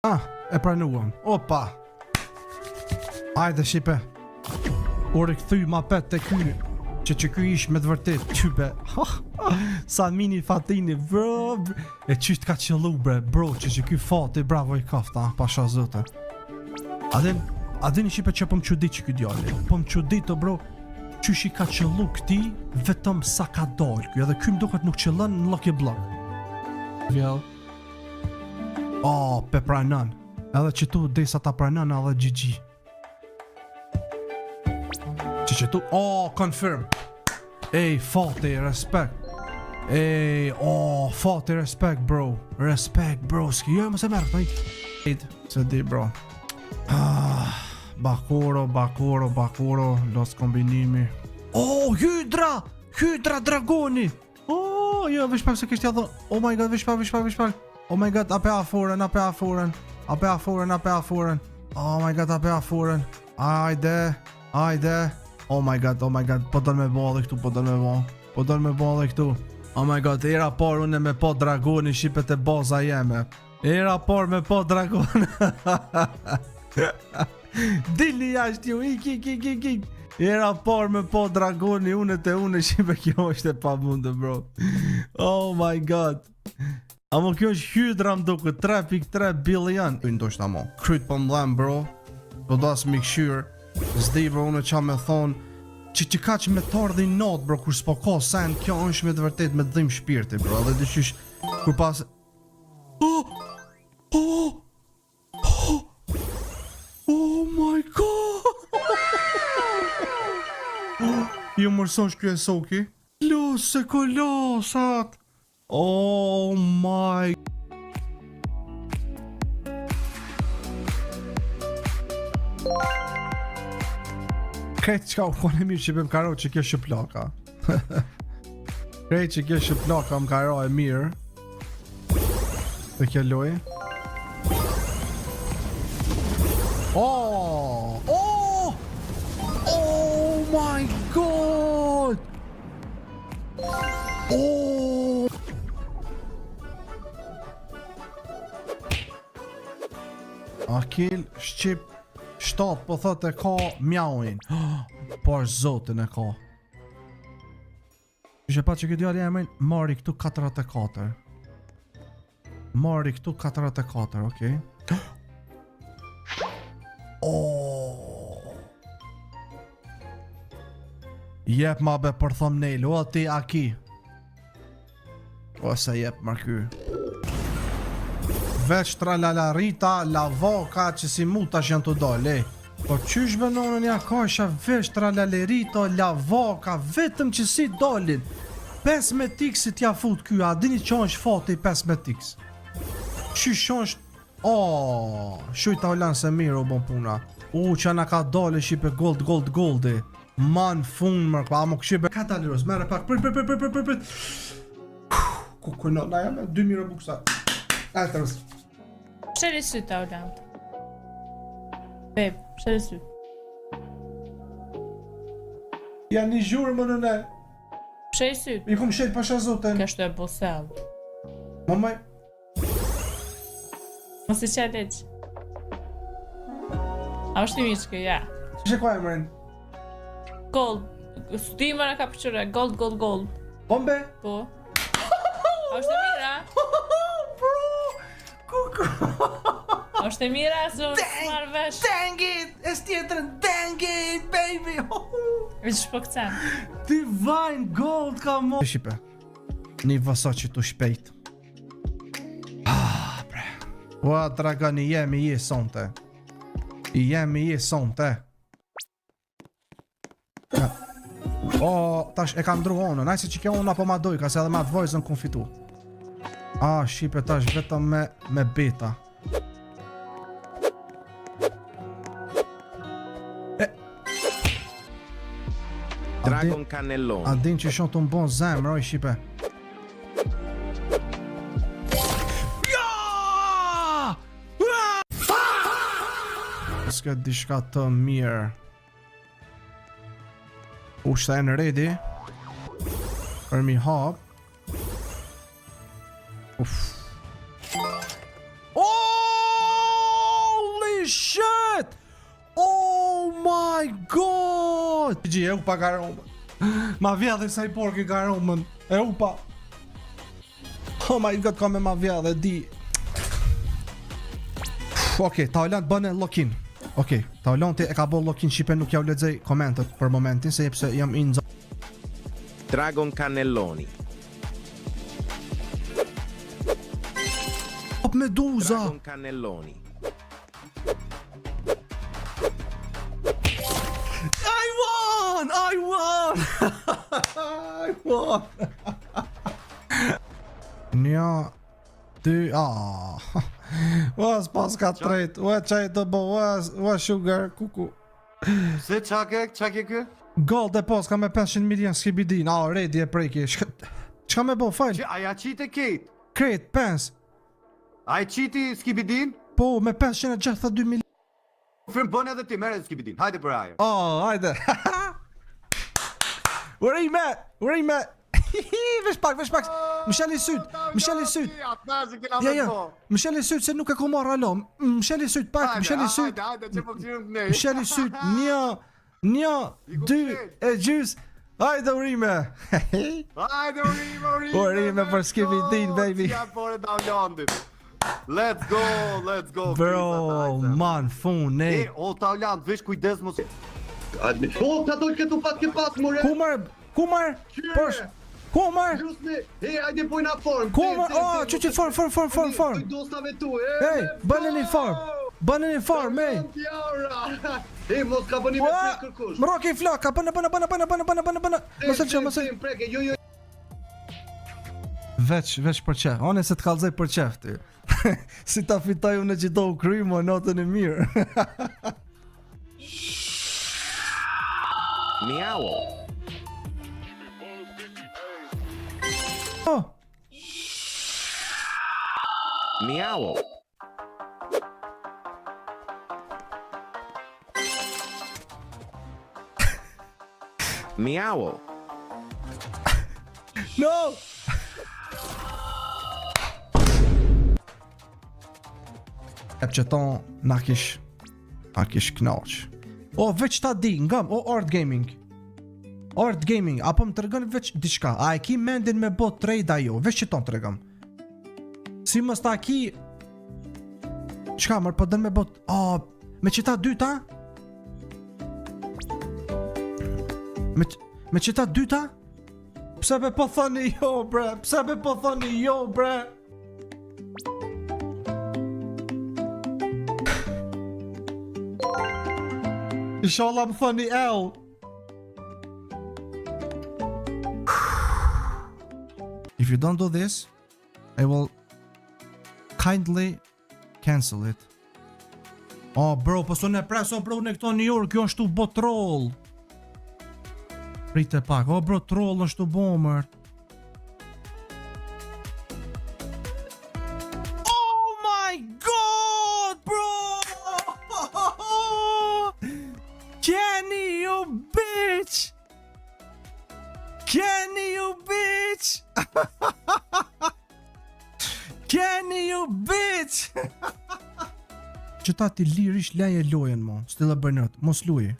E pranuam. Opa. Hajde shipe. Ore këthy ma pet të ky. Që ky ish me të vërtet type. Sa mini fatini bro. E qysht ka qëllu bre bro. Që ky fati bravo i kafta. Pasha zëte. Adin i shipe që po më qudit që ky djalli. Po më qudit të bro. Qysh i ka qëllu këti vetëm sa ka dal ky. Edhe ky mduket nuk qëllën në lucky block. Vjell. Pe pranon. Edhe që tu desa ta pranon edhe GG. Që tu, confirm. Ej, fati, respect. Ej, fati, respect, bro. Respect, bro. Ski, jo, mëse merë, këtaj. Se di, bro. Bakuro, los kombinimi. Hydra dragoni. Jo, vish pak se kështë ja dho. Oh my god, vish pak. Oh my god, ape afuren. Oh my god, ape afuren. Ajde. Oh my god, po dal me bo dhe këtu. Oh my god, era por unë me po dragoni shipet e boza jeme. Era por me po dragoni. Dilni jashtë ju, ik. Era por me po dragoni, unë shipe kjo është e pa mundë, bro. Oh my god. Amo kjo është hydra më duke, 3.3 billion. Ndoshta mo, kryt po mdhem, bro. Po das mi këshyr. Zdi bro, unë qa me thonë që ka që me thardhi not bro, kur s'po ka sen, kjo është me të vërtet me dhim shpirti bro, edhe dyshysh kur pas oh my god. Ju mërson shkjo e soki lose kolosat. Oh my Krejt qka u kone mirë që për më karo që kjo shëplaka. Krejt që kjo shëplaka më karo e mirë. Dhe kjo loj. Oh my god. Akil shqip 7 po thot e ka mjauin. Por zotin e ka. Që pa që këtë djali emrin Mari këtu 44. Okej. Jep ma be për thumbnail. O ti aki. Ose jep ma ky. Veç tralalarita, lavoka që si mutash janë të dole. Po qysh bënonën ja kasha veç tralalerita, lavoka, vetëm që si dolin. 15 tiksit ja fut ky, a dini që është fati 15 tiks. Qysh është, shujta o lanë se mirë o bon puna. Që na ka dole shipe goldi. Man fun mërë, a më këshipe kataliros, mere pak, prit. Kukujno, na jam 2 mira buksa. Atërës. Shëri sytë, Aulant. Beb, shëri sytë. Ja një gjurë më nëne. Shëri sytë. I kom shetë pasha zoten. Kështu e bosel. Mamaj. Mos i qaleq. A është i mishkë, ja. Që ka e mërin? Gold. Së më në ka përqyre. Gold. Bombe? Po. A është e mira? A është e mira, së më marrë vesh. Dang it! E s'tjetërën, dang it, baby! E që shpëkcen. Divine gold ka mo... Shqipe, një vësa që tu shpejt. Bre. Ua, dragani, jemi je sonte. Tash e kam dru onën, najse që kjo ona po ma dojka, se edhe ma të vojzën kun fitu. Shqipe tash vetëm me beta. Dragon Cannelloni. A din që shonë të mbon zemrë, oj Shqipe. S'ka dishka të mirë. Ushta e në ready. Për mi hap. Holy shit! Oh my god! Gji, e u pa garomën. Ma vjedhe sa i porki garomën. E u pa. Oh my god, ka me ma vjedhe, di. Okej, Taulant bëne lock-in. Okej, Taulanti e ka bërë lock-in shqipe, nuk ja u lexoj komentet për momentin sepse jam in Dragon Cannelloni. Hop Meduza. Dragon Cannelloni. I won! I won! Nja, ty, was pas ka tret, qaj të bo, was sugar, kuku. Se qa ke kë? Gold e pas ka me 500 milion skibidin, ready e preki. Qka me bo, fajl? Aja qite Kate? Kret, pens. Aja qiti skibidin? Po, me 562 milion. Frim bën edhe ti, mere skibidin, hajde për ajo. Hajde. Urime, urime. Vesh pak. Më shali syt. Ja. Më shali syt se nuk e ku marr alo. Më shali syt pak, më shali syt. Hajde, që po këqyrëm të nej. Më shali syt. Një, 2 e gjys. Hajde urime. Hajde urime. Urime për skibidin, baby. Ja por e Taulantit. Let's go. Bro, man, fun, ne. O Taulant, vesh kujdes mos. O, ta doj këtu pat ke pas, more. Kumar? Posh. Kumar? Jusni, hajde pojna form. Kumar? Që form. Dostave tu, Hey, bënë një form, hey. Hey, mos ka bëni me pres kërkush. Më roki flaka, bënë. Mësë. Jo. Veç për qef. One se të kalzoj për qef, ty. Si ta fitoj unë që do u kry, mo notën e mirë. Miao. Miao. Miao. No! Që ton na kish knaq. Veç ta di, ngam, Art Gaming, apo më tërgën veç diçka. A e ki mendin me bot trade ajo, veç që ton tërgëm. Si mës ta ki... Qka mërë, po dën me bot... me qita dyta? Me qita dyta? Pse be po thoni jo, bre? Inshallah më thoni L. If you don't do this, I will kindly cancel it. Bro, po s'unë e preso, bro, në këto New York, kjo është tu bo troll. Prite pak, bro, troll është tu bomër. Oh my god, bro! Kenny, you bitch! Që ta ti lirish leje lojen mo, Stella Burnett, mos luj.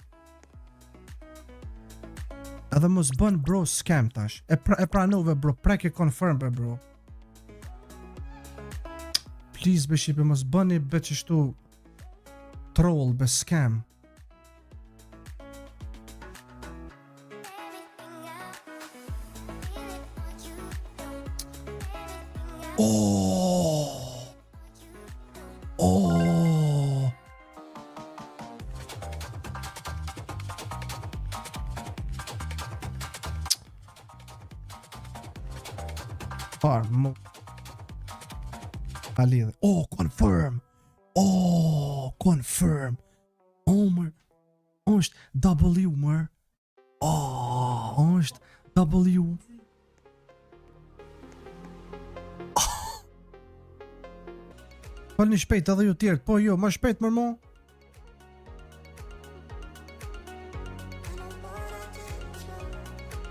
Edhe mos bën bro scam tash. E pranove bro, prek e confirm be bro. Please be shipe, mos bëni be qështu troll be scam. Confirm. Mër. është W, mër. është W. Falni shpejt edhe ju tjerët, po jo, më shpejt mër mo.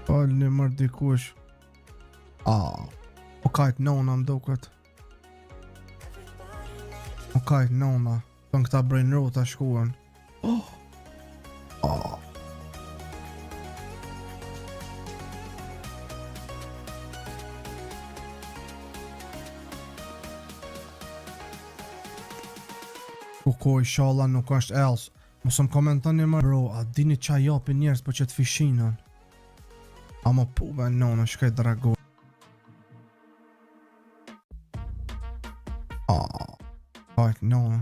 Falni mër dikush. O kajt nona më duket. O kajt nona. Ton këta brain rota shkuan. Oh. Kuko inshallah nuk është else. Mos më komentoni më bro, a dini qa japin njerëz për që të fishinën? Ama puve nonë, shkaj drago. Hajt nonë.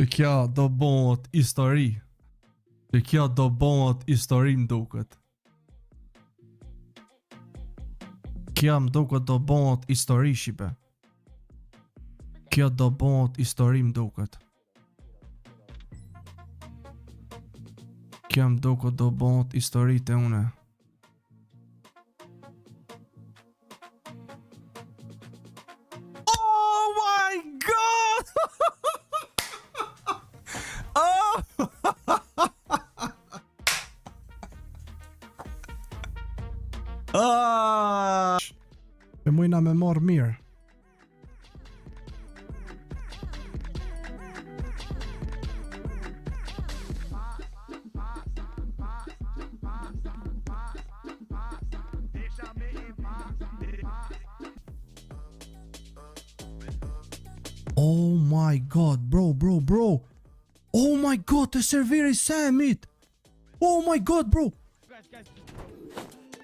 Që kja do bëhet histori. Që kja do bëhet histori m'duket. Kja m'duket do bëhet histori shipe. Kjo do bëhet histori m'duket. Kjo m'duket do bëhet histori te une. Oh my god! E mujna me marrë mirë. Oh my god, bro. Oh my god, të serveri Samit. Oh my god, bro.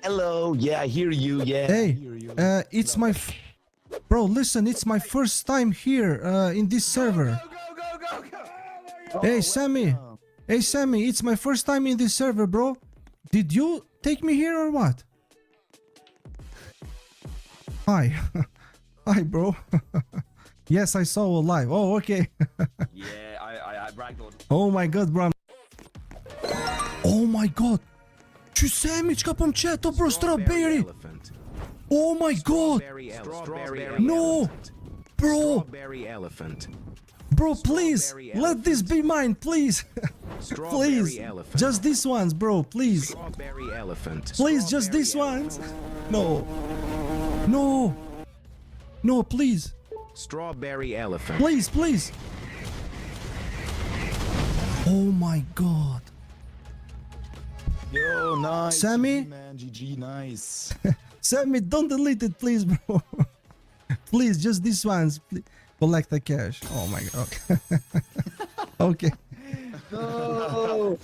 Hello, yeah, I hear you, yeah. Hey, I hear you. It's my bro, listen, it's my first time here in this server. Hey, Sammy. Hey, Sammy, it's my first time in this server, bro. Did you take me here or what? Hi. Hi, bro. Yes, I saw you live. Oh, okay. Yeah, I bragged on. Oh my god, bro. Oh my god. Që Sammy, qka po m'qeto, bro, strawberry. Elephant. Oh my god. Strawberry No. elephant. Bro, Strawberry elephant. bro, please. Let this be mine, please. Strawberry Please. elephant. Just these ones, bro, please. Strawberry elephant. Please, just these ones. No. No. No, please. Strawberry elephant. Please. Oh my god. Yo, nice. Sammy? GG, man, GG, nice. Sammy, don't delete it, please, bro. Please, just these ones. Please. Collect the cash. Oh my god. Okay. No.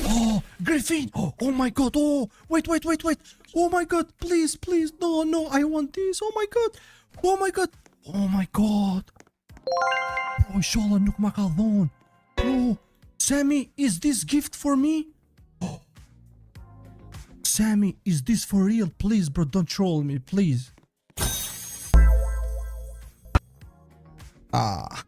Oh, Griffin. Oh my god. Oh, wait. Oh my god. Please. No. I want this. Oh my god. Oh my god. Bro, inshallah nuk ma ka dhon. Bro, Sammy, is this gift for me? Oh. Sammy, is this for real? Please, bro, don't troll me, please. Ah.